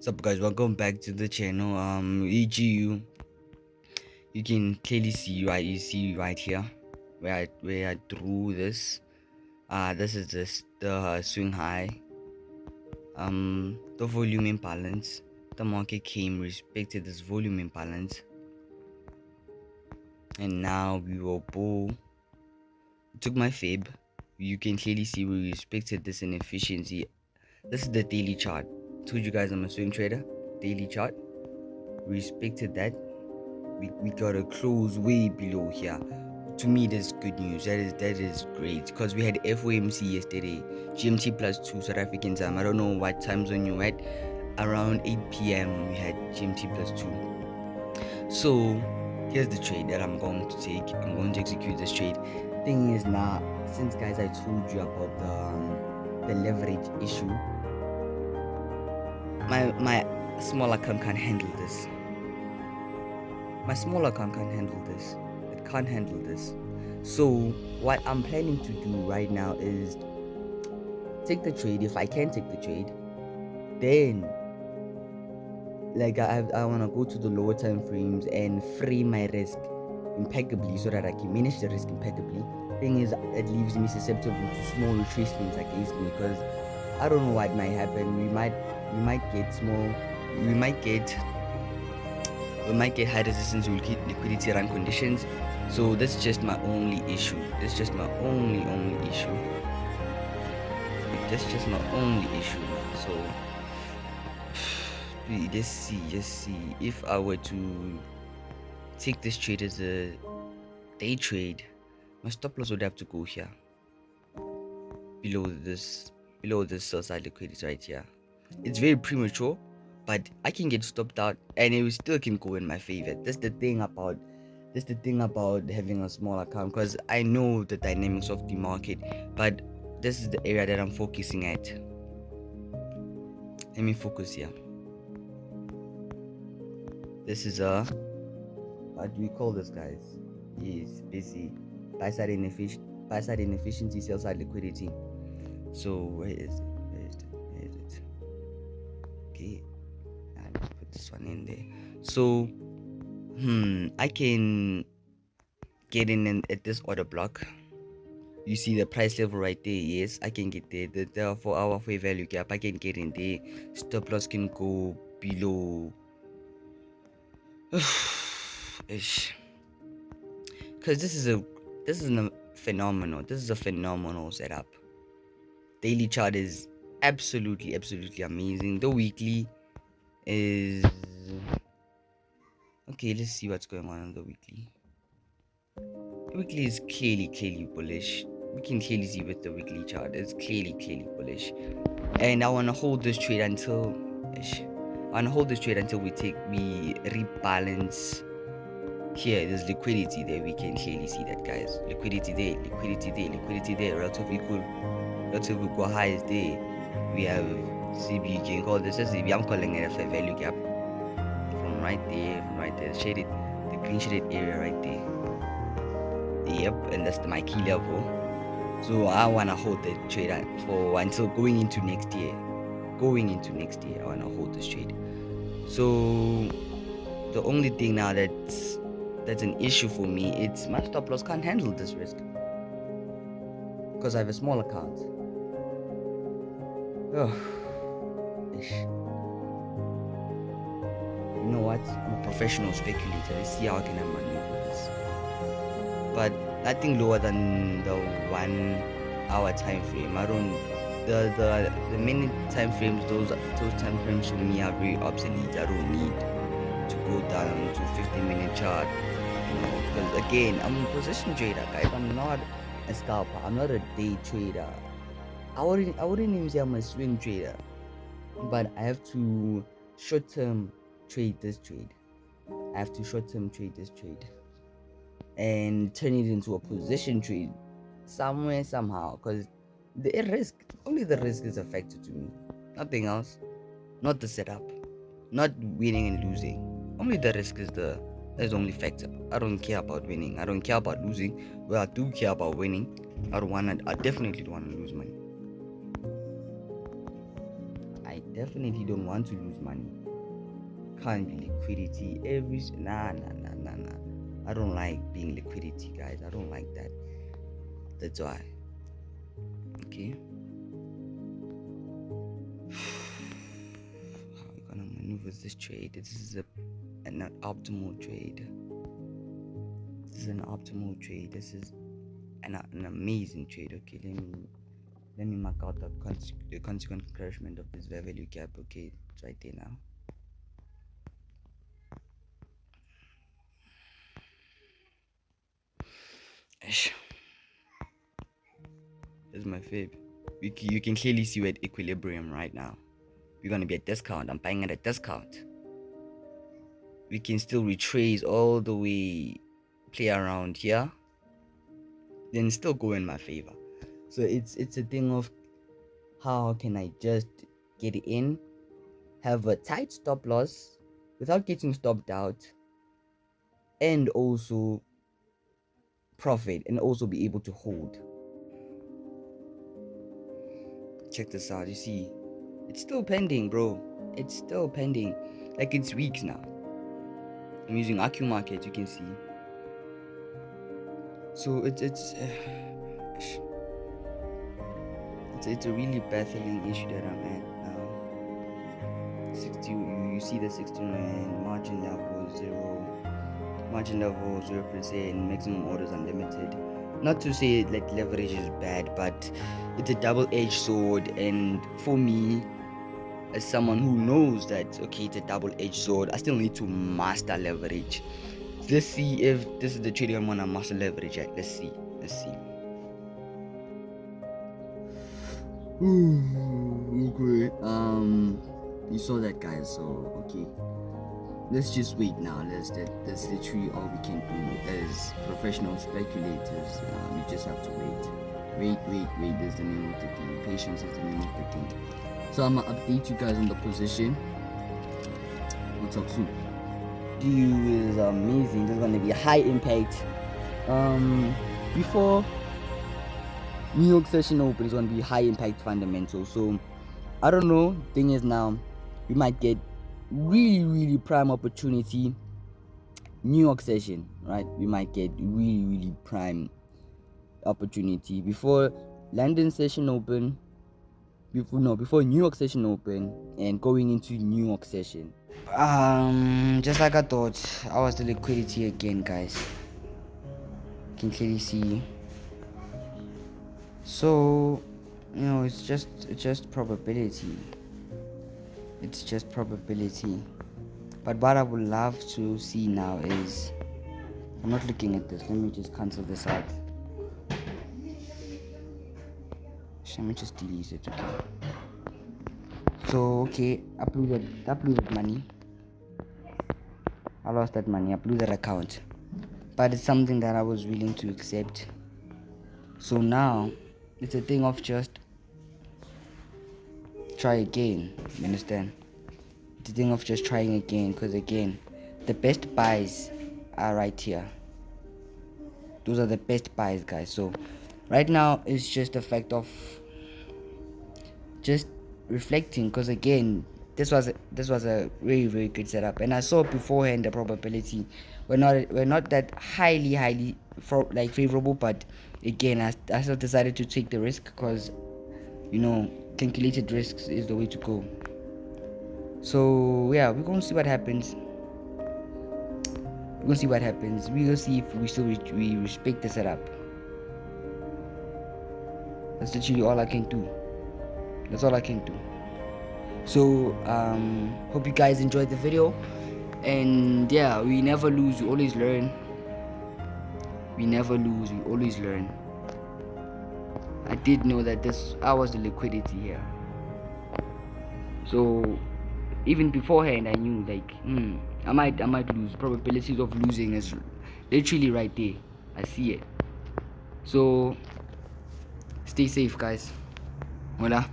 What's up, guys? Welcome back to the channel. EGU, you can clearly see right here where I drew this. This is the swing high. The volume imbalance. The market came, respected this volume imbalance, and now we will bull. Took my fib. You can clearly see we respected this inefficiency. This is the daily chart. Told you guys I'm a swing trader. Daily chart. Respected that. We got a close way below here. To me, that's good news. That is great, because we had FOMC yesterday, GMT plus 2 South African time. I don't know what time zone you at. Around 8 p.m. we had GMT plus 2. So here's the trade that I'm going to take. I'm going to execute this trade. Thing is, now, since guys I told you about the leverage issue, my small account can't handle this. My small account can't handle this. It can't handle this. So what I'm planning to do right now is take the trade. If I can take the trade, then like I want to go to the lower time frames and frame my risk impeccably so that I can manage the risk impeccably. Thing is, it leaves me susceptible to small retracements against me, because I don't know what might happen. We might get small. We might get high resistance liquidity run conditions. So that's just my only issue. That's just my only issue. That's just my only issue. So let's see. If I were to take this trade as a day trade, my stop loss would have to go here, below this sell side liquidity right here. It's very premature, but I can get stopped out and it still can go in my favor. That's the thing about having a small account, because I know the dynamics of the market, but this is the area that I'm focusing at. Let me focus here. This is what do we call this, guys? Yes, busy buy side inefficiency, sell side liquidity. So where is it? Okay, let's put this one in there. So I can get in at this order block. You see the price level right there. Yes, I can get there. The 4 hour fair value gap, I can get in there. Stop loss can go below ish, because this is a phenomenal setup. Daily chart is absolutely amazing. The weekly is okay. Let's see what's going on the weekly. The weekly is clearly bullish. We can clearly see with the weekly chart, it's clearly bullish. And I want to hold this trade until we rebalance. Here, there's liquidity there. We can clearly see that, guys. Liquidity there. Relatively go highs there. We have CB. You can call this a CB. I'm calling it a fair value gap. From right there, shaded, the green shaded area right there. Yep, and that's my key level. So I wanna hold the trade for until going into next year. I wanna hold this trade. So the only thing now that's an issue for me, it's my stop loss can't handle this risk, because I have a small account. You know what? I'm a professional speculator. Let's see how I can have money with this. But nothing lower than the 1 hour time frame. I don't. The minute time frames, those time frames for me are very obsolete. I don't need to go down to 15-minute chart. Because again, I'm a position trader, guys. I'm not a scalper. I'm not a day trader. I wouldn't even say I'm a swing trader, but I have to short-term trade this trade. And turn it into a position trade somewhere, somehow, because only the risk is a factor to me. Nothing else. Not the setup. Not winning and losing. Only the risk is the only factor. I don't care about winning. I don't care about losing. Well, I do care about winning. I definitely don't want to lose money. I definitely don't want to lose money. Can't be liquidity nah. I don't like being liquidity, guys. I don't like that. That's why. Okay. How are we gonna maneuver this trade? This is an optimal trade. This is an optimal trade. This is an amazing trade. Okay, let me mark out the consequent encouragement of this value gap. Okay, it's right there now. This is my fib. You can clearly see we're at equilibrium right now. We're gonna be at discount. I'm buying at a discount. We can still retrace all the way, play around here, then still go in my favor. So it's a thing of how can I just get in, have a tight stop loss without getting stopped out, and also profit and also be able to hold. Check this out. You see, it's still pending, bro. It's still pending. Like, it's weeks now. I'm using AccuMarket, you can see. So it's a really baffling issue that I'm at now. 60, you see the 69 margin level 0, margin level 0%, maximum orders unlimited. Not to say like leverage is bad, but it's a double-edged sword, and for me, as someone who knows that okay, it's a double-edged sword, I still need to master leverage. Let's see if this is the trading I'm gonna master leverage at. Let's see. Okay. You saw that, guys. So okay, let's just wait now. That's literally all we can do as professional speculators. We just have to wait. Wait. There's the name of the game. Patience is the name of the game. So I'm gonna update you guys on the position. We'll talk soon. Deal is amazing. There's gonna be a high impact. Before New York session open is gonna be high impact fundamentals. So I don't know. Thing is now we might get really prime opportunity. New York session, right? We might get really prime opportunity before London session open. Before New York session open and going into New York session. Just like I thought, I was the liquidity again, guys. You can clearly see. So, it's just probability. It's just probability. But what I would love to see now is, I'm not looking at this. Let me just cancel this out. Let me just delete it. Okay. So okay, uploaded money. I lost that money. I blew that account, but it's something that I was willing to accept. So now it's a thing of just try again. You understand? It's a thing of just trying again, because again, the best buys are right here. Those are the best buys, guys. So right now it's just a fact of just reflecting, because again, this was a very good setup, and I saw beforehand the probability were not that highly favorable, but again, I still decided to take the risk, because calculated risks is the way to go. So yeah, we're gonna see what happens. We will see if we still we respect the setup. That's literally all I can do. That's all I can do. So hope you guys enjoyed the video, and yeah, we never lose, we always learn. I did know that I was the liquidity here, so even beforehand I knew like I might lose. Probabilities of losing is literally right there. I see it. So stay safe, guys. Voila.